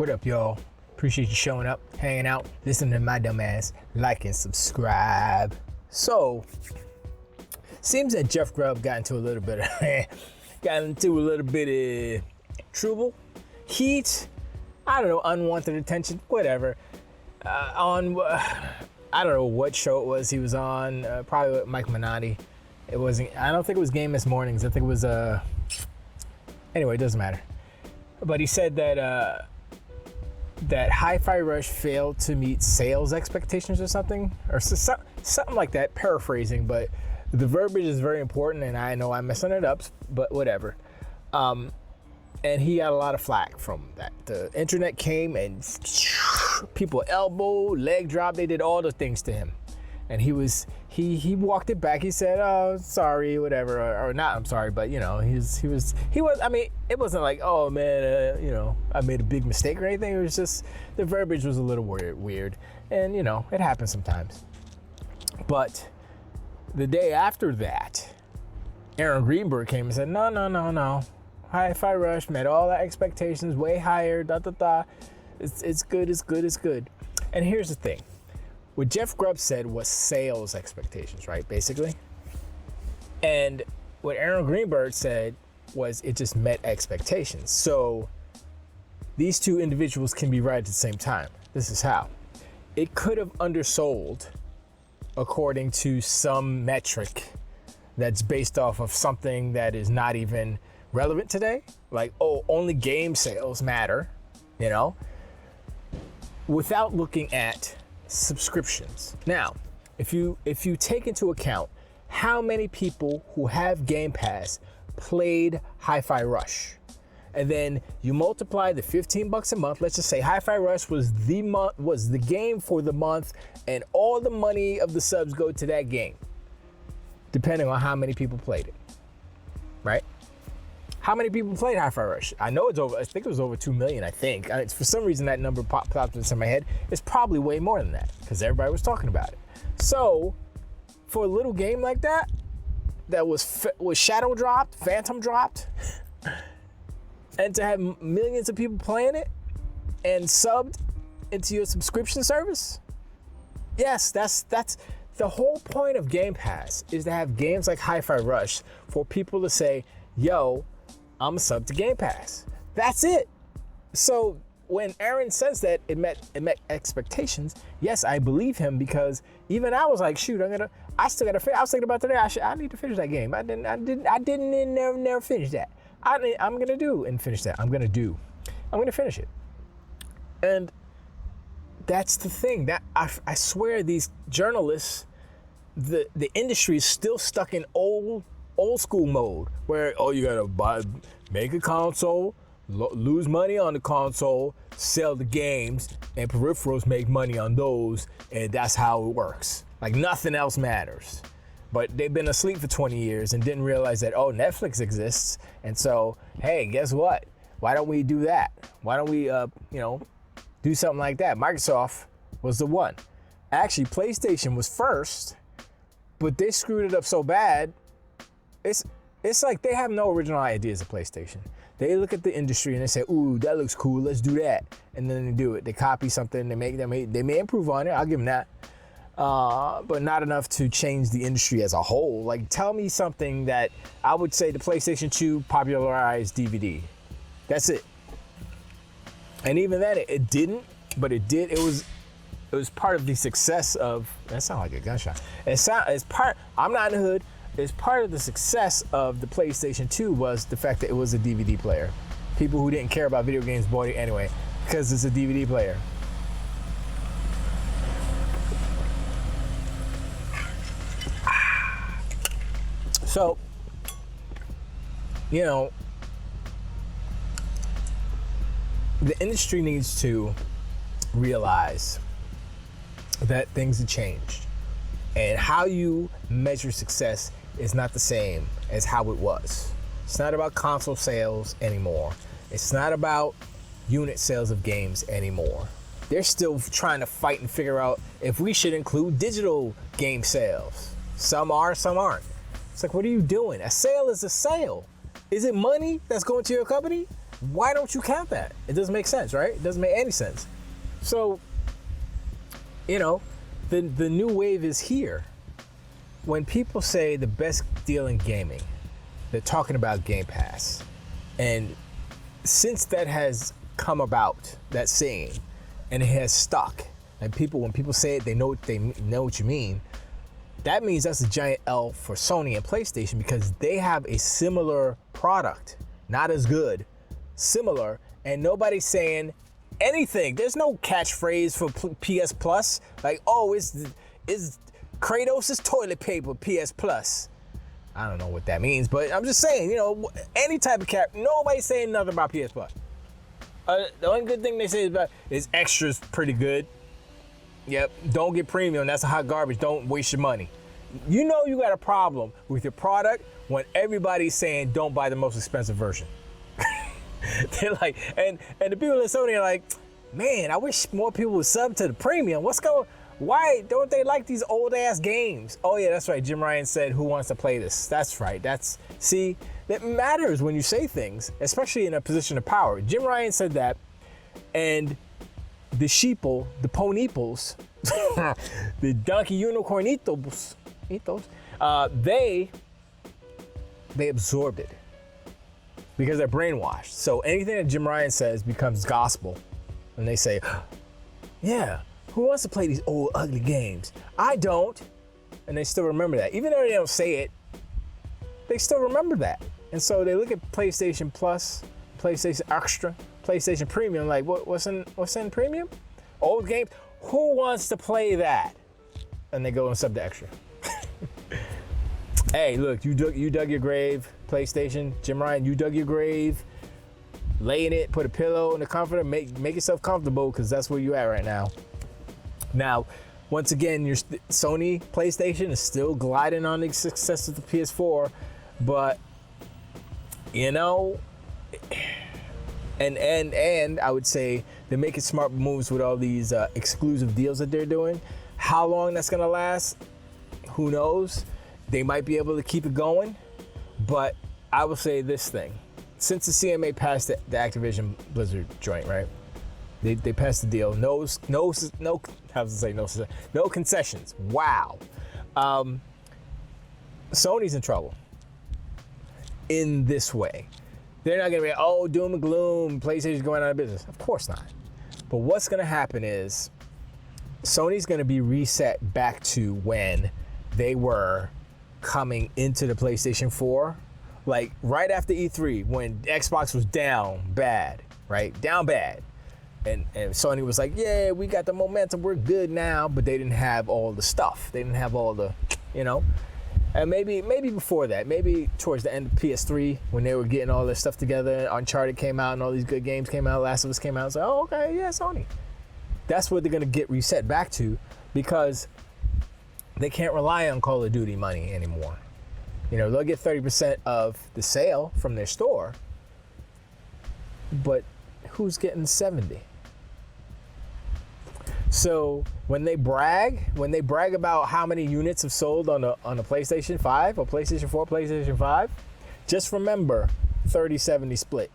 What up, y'all? Appreciate you showing up, hanging out, listening to my dumb ass, like and subscribe. So, seems that Jeff Grubb got into a little bit of trouble, heat, I don't know, unwanted attention, whatever. I don't know what show it was he was on, probably with Mike Minotti. I don't think it was Game This Mornings. I think it was, anyway, it doesn't matter. But he said that Hi-Fi Rush failed to meet sales expectations or something like that, paraphrasing, but the verbiage is very important, and I know I'm messing it up, but whatever. And he got a lot of flack from that. The internet came and people elbow, leg drop, they did all the things to him. And he walked it back. He said, "Oh, sorry, whatever," or not. I'm sorry, but he was. I mean, it wasn't like, "Oh man, I made a big mistake" or anything. It was just the verbiage was a little weird, and it happens sometimes. But the day after that, Aaron Greenberg came and said, "No. Hi-Fi Rush met all our expectations, way higher. It's good. And here's the thing. What Jeff Grubb said was sales expectations, right, basically? And what Aaron Greenberg said was it just met expectations. So these two individuals can be right at the same time. This is how. It could have undersold according to some metric that's based off of something that is not even relevant today. Like, only game sales matter, without looking at subscriptions. Now, if you take into account how many people who have Game Pass played Hi-Fi Rush, and then you multiply the $15 a month, let's just say Hi-Fi Rush was the game for the month, and all the money of the subs go to that game, depending on how many people played it, right? How many people played Hi-Fi Rush? I think it was over 2 million, I think. For some reason, that number popped into my head. It's probably way more than that because everybody was talking about it. So, for a little game like that was shadow dropped, phantom dropped, and to have millions of people playing it and subbed into your subscription service, yes, that's the whole point of Game Pass is to have games like Hi-Fi Rush for people to say, yo, I'm a sub to Game Pass. That's it. So when Aaron says that it met expectations, yes, I believe him because even I was like, shoot, I still gotta finish. I was thinking about today. I need to finish that game. I didn't never finish that. I'm gonna do and finish that. I'm gonna finish it. And that's the thing. That I swear these journalists, the industry is still stuck in old school mode where you gotta make a console, lose money on the console, sell the games, and peripherals make money on those, and that's how it works. Like nothing else matters. But they've been asleep for 20 years and didn't realize that Netflix exists, and so hey, guess what? Why don't we do that? Why don't we do something like that? Microsoft was the one. Actually, PlayStation was first, but they screwed it up so bad. It's like they have no original ideas of PlayStation. They look at the industry and they say, "Ooh, that looks cool. Let's do that." And then they do it. They copy something. They may improve on it. I'll give them that, but not enough to change the industry as a whole. Like, tell me something that I would say the PlayStation 2 popularized DVD. That's it. And even then, it didn't. But it did. It was part of the success of. That sounds like a gunshot. It's part. I'm not in the hood. It's part of the success of the PlayStation 2 was the fact that it was a DVD player. People who didn't care about video games bought it anyway because it's a DVD player. So, the industry needs to realize that things have changed. And how you measure success is not the same as how it was. It's not about console sales anymore. It's not about unit sales of games anymore. They're still trying to fight and figure out if we should include digital game sales. Some are, some aren't. It's like, what are you doing? A sale is a sale. Is it money that's going to your company? Why don't you count that? It doesn't make sense, right? It doesn't make any sense. So, you know, the new wave is here. When people say the best deal in gaming, they're talking about Game Pass. And since that has come about, that saying, and it has stuck, and when people say it, they know what you mean. That means that's a giant L for Sony and PlayStation, because they have a similar product, not as good, similar, and nobody's saying anything. There's no catchphrase for PS Plus, like, oh, is Kratos' toilet paper PS Plus. I don't know what that means, but I'm just saying, you know, any type of nobody's saying nothing about PS Plus. The only good thing they say is extras pretty good. Yep, don't get premium. That's a hot garbage. Don't waste your money. You know you got a problem with your product when everybody's saying don't buy the most expensive version. They're like, and the people at Sony are like, man, I wish more people would sub to the premium. Why don't they like these old ass games? Oh yeah, that's right. Jim Ryan said, who wants to play this? That's right. See, that matters when you say things, especially in a position of power. Jim Ryan said that, and the sheeple, the ponyples, the donkey unicornitos, they absorbed it because they're brainwashed. So anything that Jim Ryan says becomes gospel, and they say, yeah, who wants to play these old ugly games? I don't. And they still remember that. Even though they don't say it, they still remember that. And so they look at PlayStation Plus, PlayStation Extra, PlayStation Premium, like, what's in Premium? Old games? Who wants to play that? And they go and sub to Extra. Hey, look, you dug your grave, PlayStation, Jim Ryan, you dug your grave. Lay in it, put a pillow in the comforter, make yourself comfortable, because that's where you at right now. Now, once again, your Sony PlayStation is still gliding on the success of the PS4, but you know, and I would say they're making smart moves with all these exclusive deals that they're doing. How long that's gonna last, who knows? They might be able to keep it going, but I will say this thing: since the CMA passed the Activision Blizzard joint, right? They passed the deal. No concessions. Wow. Sony's in trouble in this way. They're not gonna be, oh, doom and gloom, PlayStation's going out of business. Of course not. But what's gonna happen is Sony's gonna be reset back to when they were coming into the PlayStation 4, like right after E3, when Xbox was down bad, right? Down bad. And Sony was like, yeah, we got the momentum, we're good now, but they didn't have all the stuff. They didn't have all the, you know. And maybe before that, maybe towards the end of PS3, when they were getting all this stuff together, Uncharted came out and all these good games came out, Last of Us came out, so, oh, okay, yeah, Sony. That's what they're gonna get reset back to, because they can't rely on Call of Duty money anymore. You know, they'll get 30% of the sale from their store, but who's getting 70? So when they brag about how many units have sold on the PlayStation 5 or PlayStation 4, PlayStation 5, just remember 30-70 split.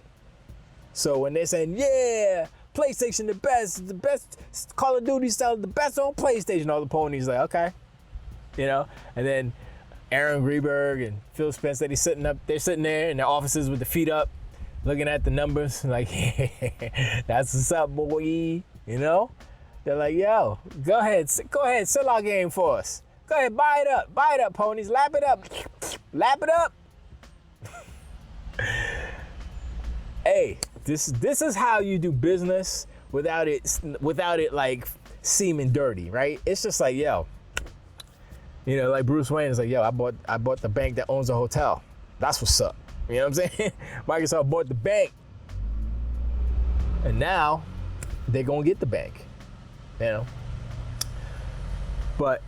So when they're saying, yeah, PlayStation the best Call of Duty sells the best on PlayStation, all the ponies like, okay, you know, and then Aaron Greenberg and Phil Spencer, they're sitting there in their offices with their feet up, looking at the numbers, like, that's what's up, boy, you know? They're like, yo, go ahead, sell our game for us. Go ahead, buy it up, ponies, lap it up. Hey, this is how you do business without it like seeming dirty, right? It's just like, yo, you know, like Bruce Wayne is like, yo, I bought the bank that owns a hotel. That's what's up. You know what I'm saying? Microsoft bought the bank, and now they're gonna get the bank. You know, but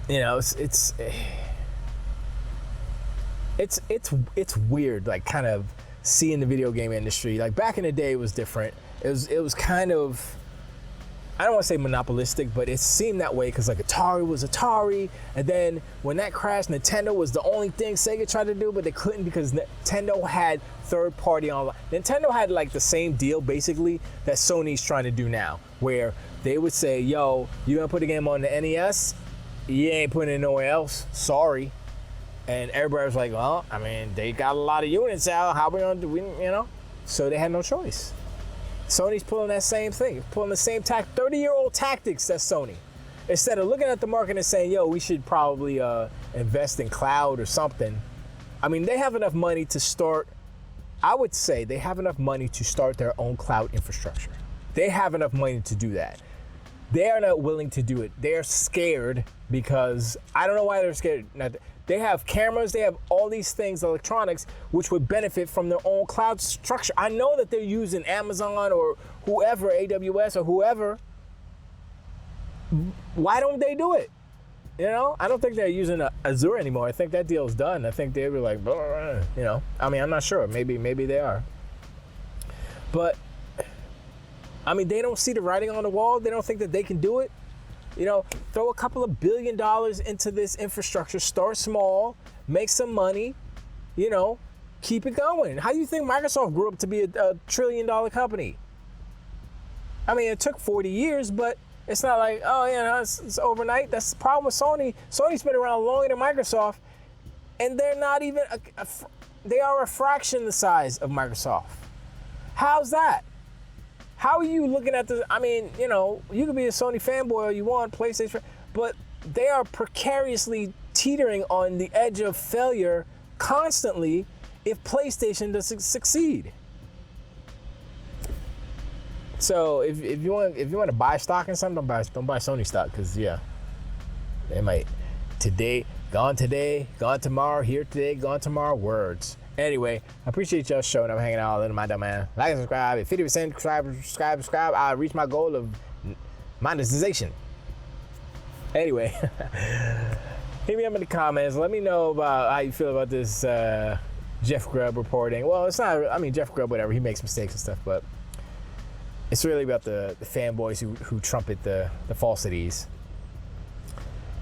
you know, it's weird, like kind of seeing the video game industry. Like back in the day, it was different. It was kind of, I don't want to say monopolistic, but it seemed that way because like Atari was Atari, and then when that crashed, Nintendo was the only thing Sega tried to do, but they couldn't because Nintendo had third-party online. Nintendo had like the same deal basically that Sony's trying to do now, where they would say, "Yo, you gonna put a game on the NES? You ain't putting it nowhere else. Sorry." And everybody was like, "Well, I mean, they got a lot of units out. How we gonna do? You know?" So they had no choice. Sony's pulling that same thing, pulling the same 30-year-old tactics that Sony. Instead of looking at the market and saying, yo, we should probably invest in cloud or something. I mean, they have enough money to start, I would say they have enough money to start their own cloud infrastructure. They have enough money to do that. They are not willing to do it. They're scared because, I don't know why they're scared. They have cameras, they have all these things, electronics, which would benefit from their own cloud structure. I know that they're using Amazon or whoever, AWS or whoever. Why don't they do it? You know, I don't think they're using Azure anymore. I think that deal's done. I think they were like, you know, I mean, I'm not sure. Maybe they are. But, I mean, they don't see the writing on the wall. They don't think that they can do it. You know, throw a couple of $1 billion into this infrastructure, start small, make some money, you know, keep it going. How do you think Microsoft grew up to be a $1 trillion company? I mean, it took 40 years, but it's not like, oh, you know, it's overnight. That's the problem with Sony. Sony's been around longer than Microsoft, and they're not even, they are a fraction the size of Microsoft. How's that? How are you looking at this? I mean, you know, you can be a Sony fanboy all you want, PlayStation, but they are precariously teetering on the edge of failure constantly if PlayStation doesn't succeed. So if you want to buy stock in something, don't buy Sony stock, because yeah, they might gone today, gone tomorrow, here today, gone tomorrow. Words. Anyway, I appreciate y'all showing up, hanging out, little my dumb man. Like and subscribe. At 50% subscribe, I reach my goal of monetization. Anyway, hit me up in the comments. Let me know about how you feel about this Jeff Grubb reporting. Well, it's not, I mean, Jeff Grubb, whatever, he makes mistakes and stuff, but it's really about the fanboys who trumpet the falsities.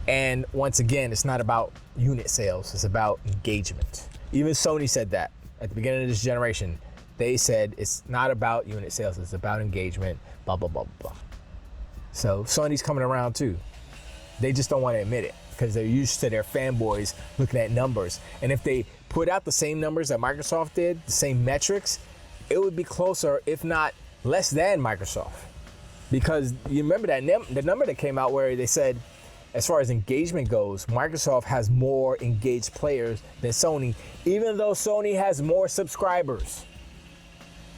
And once again, it's not about unit sales, it's about engagement. Even Sony said that at the beginning of this generation. They said it's not about unit sales, it's about engagement, blah, blah, blah, blah. So Sony's coming around too. They just don't want to admit it because they're used to their fanboys looking at numbers. And if they put out the same numbers that Microsoft did, the same metrics, it would be closer, if not less than Microsoft. Because you remember that the number that came out where they said, as far as engagement goes, Microsoft has more engaged players than Sony, even though Sony has more subscribers.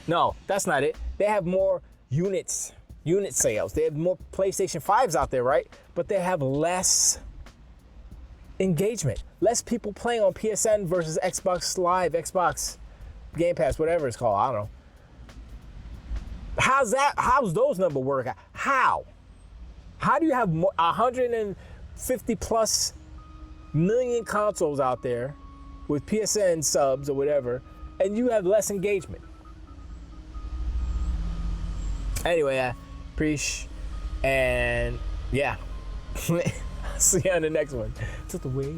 No, that's not it. They have more unit sales. They have more PlayStation 5s out there, right? But they have less engagement. Less people playing on PSN versus Xbox Live, Xbox Game Pass, whatever it's called. I don't know. How's those numbers work out? How do you have 150 plus million consoles out there with PSN subs or whatever, and you have less engagement? Anyway, I appreciate, and yeah, see you on the next one. Just wait.